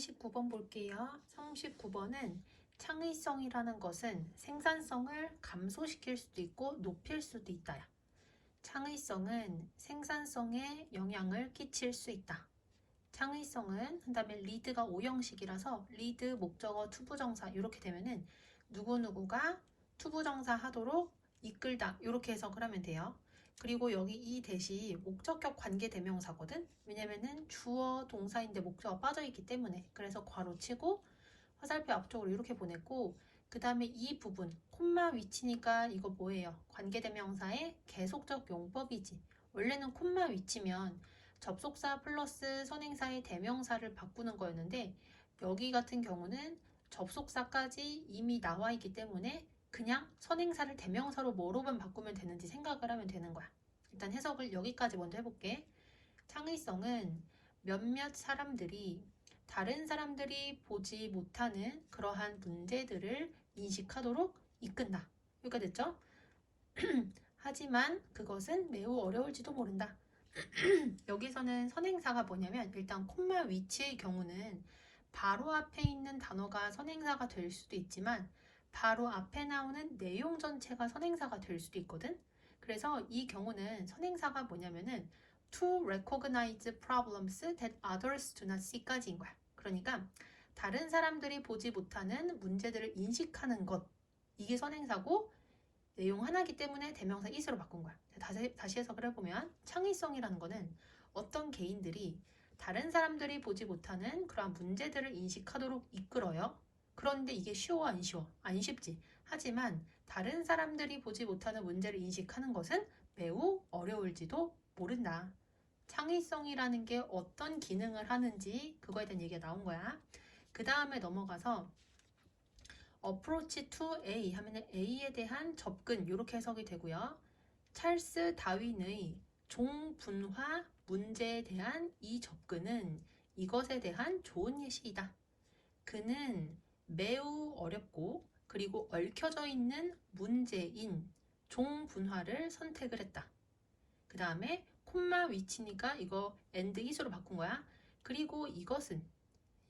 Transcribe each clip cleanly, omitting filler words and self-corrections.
39번 볼게요. 39번은 창의성이라는 것은 생산성을 감소시킬 수도 있고 높일 수도 있다. 창의성은 생산성에 영향을 끼칠 수 있다. 창의성은 그 다음에 리드가 5형식이라서 리드, 목적어, 투부정사 이렇게 되면은 누구누구가 투부정사 하도록 이끌다 이렇게 해석을 하면 돼요. 그리고 여기 이 대시 목적격 관계대명사거든. 왜냐면은 주어 동사인데 목적어가 빠져있기 때문에. 그래서 괄호치고 화살표 앞쪽으로 이렇게 보냈고, 그 다음에 이 부분 콤마 위치니까 이거 뭐예요? 관계대명사의 계속적 용법이지. 원래는 콤마 위치면 접속사 플러스 선행사의 대명사를 바꾸는 거였는데, 여기 같은 경우는 접속사까지 이미 나와 있기 때문에 그냥 선행사를 대명사로 뭐로만 바꾸면 되는지 생각을 하면 되는 거야. 일단 해석을 여기까지 먼저 해볼게. 창의성은 몇몇 사람들이 다른 사람들이 보지 못하는 그러한 문제들을 인식하도록 이끈다. 여기까지 됐죠? 하지만 그것은 매우 어려울지도 모른다. 여기서는 선행사가 뭐냐면 일단 콤마 위치의 경우는 바로 앞에 있는 단어가 선행사가 될 수도 있지만 바로 앞에 나오는 내용 전체가 선행사가 될 수도 있거든. 그래서 이 경우는 선행사가 뭐냐면은 to recognize problems that others do not see까지인 거야. 그러니까 다른 사람들이 보지 못하는 문제들을 인식하는 것, 이게 선행사고 내용 하나이기 때문에 대명사 is로 바꾼 거야. 다시 해석을 해보면 창의성이라는 거는 어떤 개인들이 다른 사람들이 보지 못하는 그러한 문제들을 인식하도록 이끌어요. 그런데 이게 쉬워 안 쉬워? 안 쉽지. 하지만 다른 사람들이 보지 못하는 문제를 인식하는 것은 매우 어려울지도 모른다. 창의성이라는 게 어떤 기능을 하는지 그거에 대한 얘기가 나온 거야. 그 다음에 넘어가서 approach to A 하면 A에 대한 접근 이렇게 해석이 되고요. 찰스 다윈의 종분화 문제에 대한 이 접근은 이것에 대한 좋은 예시이다. 그는 매우 어렵고 그리고 얽혀져 있는 문제인 종분화를 선택을 했다. 그 다음에 콤마 위치니까 이거 and is로 바꾼 거야. 그리고 이것은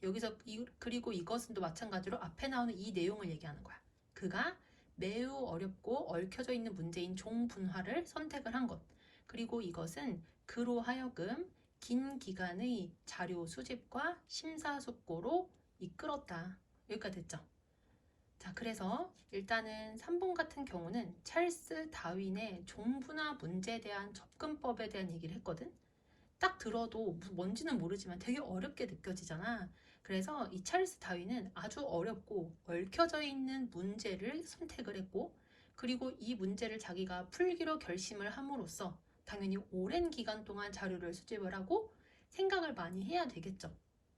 여기서 그리고 이것은도 마찬가지로 앞에 나오는 이 내용을 얘기하는 거야. 그가 매우 어렵고 얽혀져 있는 문제인 종분화를 선택을 한 것. 그리고 이것은 그로 하여금 긴 기간의 자료 수집과 심사숙고로 이끌었다. 여기까지 됐죠? 자, 그래서 일단은 3번 같은 경우는 찰스 다윈의 종분화 문제에 대한 접근법에 대한 얘기를 했거든. 딱 들어도 뭔지는 모르지만 되게 어렵게 느껴지잖아. 그래서 이 찰스 다윈은 아주 어렵고 얽혀져 있는 문제를 선택을 했고, 그리고 이 문제를 자기가 풀기로 결심을 함으로써 당연히 오랜 기간 동안 자료를 수집을 하고 생각을 많이 해야 되겠죠.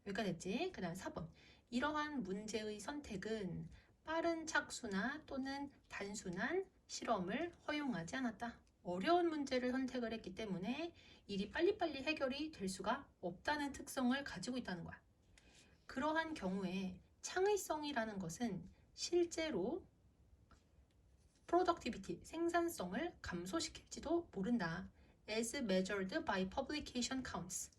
여기까지 됐지? 그 다음 4번. 이러한 문제의 선택은 빠른 착수나 또는 단순한 실험을 허용하지 않았다. 어려운 문제를 선택을 했기 때문에 일이 빨리빨리 해결이 될 수가 없다는 특성을 가지고 있다는 거야. 그러한 경우에 창의성이라는 것은 실제로 productivity, 생산성을 감소시킬지도 모른다. As measured by publication counts.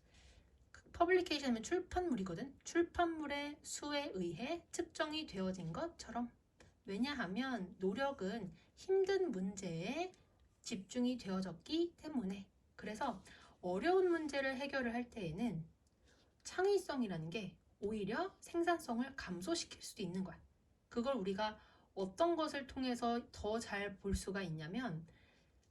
publication은 출판물이거든. 출판물의 수에 의해 측정이 되어진 것처럼. 왜냐하면 노력은 힘든 문제에 집중이 되어졌기 때문에. 그래서 어려운 문제를 해결을 할 때에는 창의성이라는 게 오히려 생산성을 감소시킬 수도 있는 거야. 그걸 우리가 어떤 것을 통해서 더 잘 볼 수가 있냐면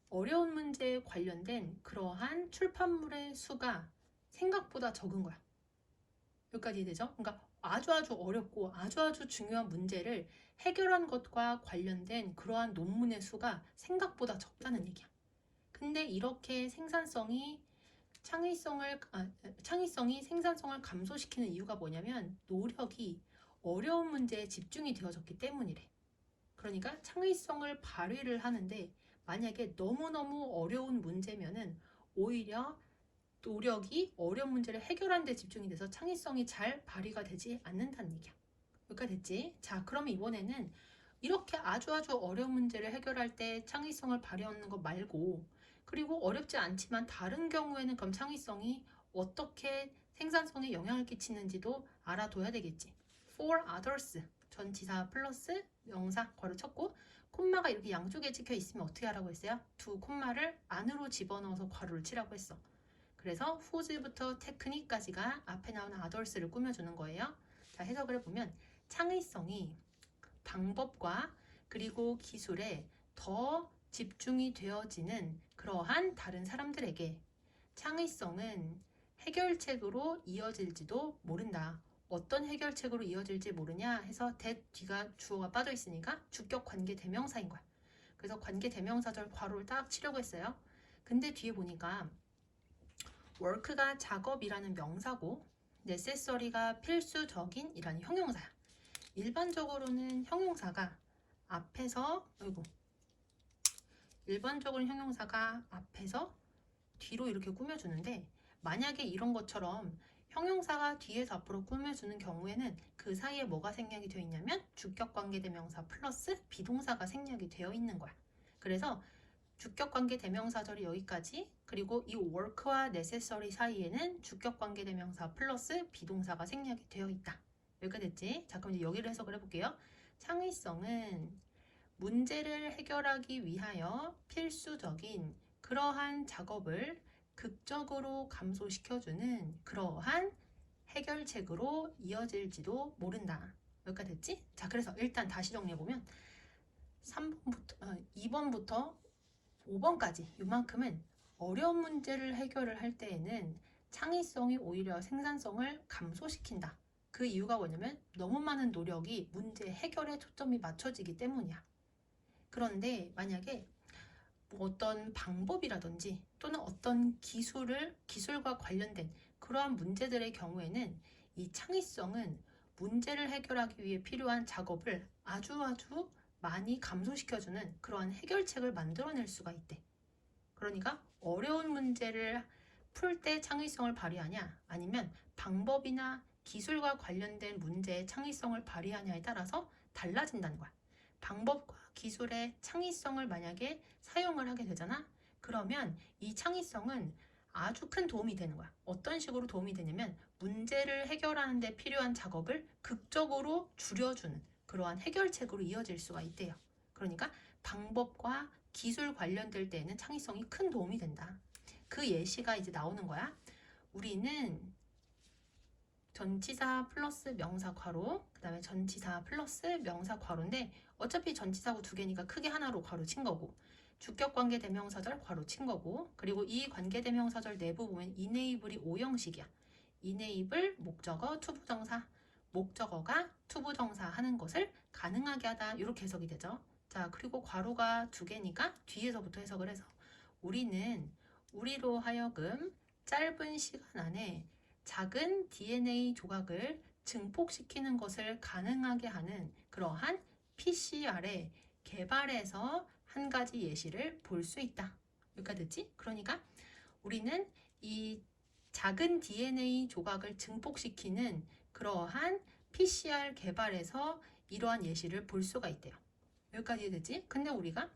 어려운 문제에 관련된 그러한 출판물의 수가 생각보다 적은 거야. 여기까지 되죠? 그러니까 아주 어렵고 아주 중요한 문제를 해결한 것과 관련된 그러한 논문의 수가 생각보다 적다는 얘기야. 근데 이렇게 창의성이 생산성을 감소시키는 이유가 뭐냐면 노력이 어려운 문제에 집중이 되어졌기 때문이래. 그러니까 창의성을 발휘를 하는데 만약에 너무너무 어려운 문제면은 오히려 노력이 어려운 문제를 해결하는 데 집중이 돼서 창의성이 잘 발휘가 되지 않는다는 얘기야. 여기까지 됐지? 자, 그럼 이번에는 이렇게 아주 어려운 문제를 해결할 때 창의성을 발휘하는 거 말고, 그리고 어렵지 않지만 다른 경우에는 그럼 창의성이 어떻게 생산성에 영향을 끼치는지도 알아둬야 되겠지. For others 전치사 플러스 명사 괄호 쳤고 콤마가 이렇게 양쪽에 찍혀 있으면 어떻게 하라고 했어요? 두 콤마를 안으로 집어넣어서 괄호를 치라고 했어. 그래서 whose부터 technique까지가 앞에 나오는 others를 꾸며주는 거예요. 자, 해석을 해보면 창의성이 방법과 그리고 기술에 더 집중이 되어지는 그러한 다른 사람들에게 창의성은 해결책으로 이어질지도 모른다. 어떤 해결책으로 이어질지 모르냐 해서 that 뒤가 주어가 빠져 있으니까 주격 관계 대명사인 거야. 그래서 관계 대명사절 괄호를 딱 치려고 했어요. 근데 뒤에 보니까 work가 작업이라는 명사고 necessary가 필수적인이라는 형용사야. 일반적으로는 형용사가 앞에서 일반적으로 형용사가 앞에서 뒤로 이렇게 꾸며주는데 만약에 이런 것처럼 형용사가 뒤에서 앞으로 꾸며주는 경우에는 그 사이에 뭐가 생략이 되어 있냐면 주격관계대명사 플러스 비동사가 생략이 되어 있는 거야. 그래서 주격관계대명사절이 여기까지 그리고 이 work와 necessary 사이에는 주격관계대명사 플러스 비동사가 생략이 되어 있다. 여기까지 됐지? 자, 그럼 이제 여기를 해석을 해볼게요. 창의성은 문제를 해결하기 위하여 필수적인 그러한 작업을 극적으로 감소시켜주는 그러한 해결책으로 이어질지도 모른다. 여기까지 됐지? 자, 그래서 일단 다시 정리해보면 2번부터 5번까지 이만큼은 어려운 문제를 해결을 할 때에는 창의성이 오히려 생산성을 감소시킨다. 그 이유가 뭐냐면 너무 많은 노력이 문제 해결에 초점이 맞춰지기 때문이야. 그런데 만약에 어떤 방법이라든지 또는 어떤 기술과 관련된 그러한 문제들의 경우에는 이 창의성은 문제를 해결하기 위해 필요한 작업을 아주 많이 감소시켜주는 그러한 해결책을 만들어낼 수가 있대. 그러니까 어려운 문제를 풀 때 창의성을 발휘하냐 아니면 방법이나 기술과 관련된 문제에 창의성을 발휘하냐에 따라서 달라진다는 거야. 방법과 기술의 창의성을 만약에 사용을 하게 되잖아? 그러면 이 창의성은 아주 큰 도움이 되는 거야. 어떤 식으로 도움이 되냐면 문제를 해결하는 데 필요한 작업을 극적으로 줄여주는 그러한 해결책으로 이어질 수가 있대요. 그러니까 방법과 기술 관련될 때에는 창의성이 큰 도움이 된다. 그 예시가 이제 나오는 거야. 우리는 전치사 플러스 명사 괄호, 그 다음에 전치사 플러스 명사 괄호인데 어차피 전치사고 두 개니까 크게 하나로 괄호 친 거고 주격관계 대명사절 괄호 친 거고 그리고 이 관계 대명사절 내부 보면 enable이 오형식이야. enable 목적어 투부정사 목적어가 투부정사 하는 것을 가능하게 하다 이렇게 해석이 되죠. 자, 그리고 괄호가 두 개니까 뒤에서부터 해석을 해서 우리로 하여금 짧은 시간 안에 작은 DNA 조각을 증폭시키는 것을 가능하게 하는 그러한 PCR의 개발에서 한 가지 예시를 볼 수 있다. 여기까지 됐지? 그러니까 우리는 이 작은 DNA 조각을 증폭시키는 그러한 PCR 개발에서 이러한 예시를 볼 수가 있대요. 여기까지 됐지? 근데 우리가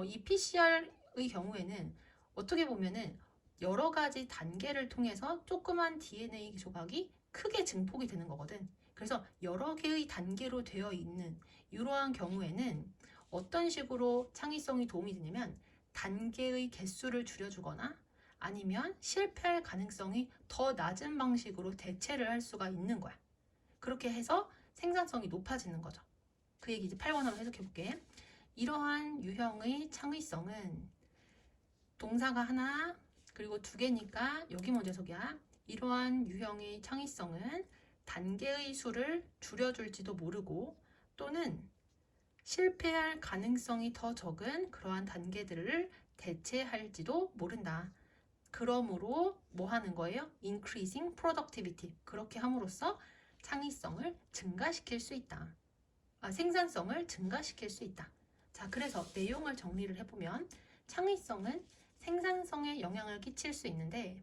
이 PCR의 경우에는 어떻게 보면은 여러 가지 단계를 통해서 조그만 DNA 조각이 크게 증폭이 되는 거거든. 그래서 여러 개의 단계로 되어 있는 이러한 경우에는 어떤 식으로 창의성이 도움이 되냐면 단계의 개수를 줄여주거나 아니면 실패할 가능성이 더 낮은 방식으로 대체를 할 수가 있는 거야. 그렇게 해서 생산성이 높아지는 거죠. 그 얘기 이제 8번 한번 해석해 볼게. 이러한 유형의 창의성은 동사가 하나 그리고 두 개니까 여기 먼저 해석이야. 이러한 유형의 창의성은 단계의 수를 줄여줄지도 모르고 또는 실패할 가능성이 더 적은 그러한 단계들을 대체할지도 모른다. 그러므로 뭐 하는 거예요? Increasing productivity. 그렇게 함으로써 창의성을 증가시킬 수 있다. 생산성을 증가시킬 수 있다. 자, 그래서 내용을 정리를 해보면 창의성은 생산성에 영향을 끼칠 수 있는데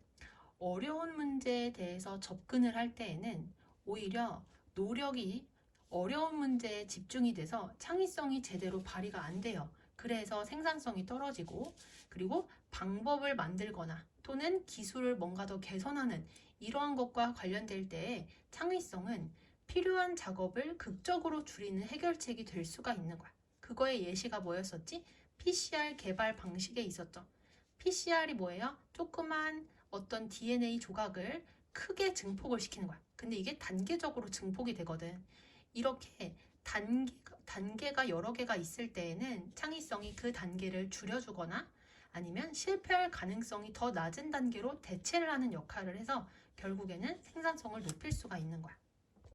어려운 문제에 대해서 접근을 할 때에는 오히려 노력이 어려운 문제에 집중이 돼서 창의성이 제대로 발휘가 안 돼요. 그래서 생산성이 떨어지고 그리고 방법을 만들거나 또는 기술을 뭔가 더 개선하는 이러한 것과 관련될 때 창의성은 필요한 작업을 극적으로 줄이는 해결책이 될 수가 있는 거야. 그거의 예시가 뭐였었지? PCR 개발 방식에 있었죠. PCR이 뭐예요? 조그만 어떤 DNA 조각을 크게 증폭을 시키는 거야. 근데 이게 단계적으로 증폭이 되거든. 이렇게 단계가 여러 개가 있을 때에는 창의성이 그 단계를 줄여주거나 아니면 실패할 가능성이 더 낮은 단계로 대체를 하는 역할을 해서 결국에는 생산성을 높일 수가 있는 거야.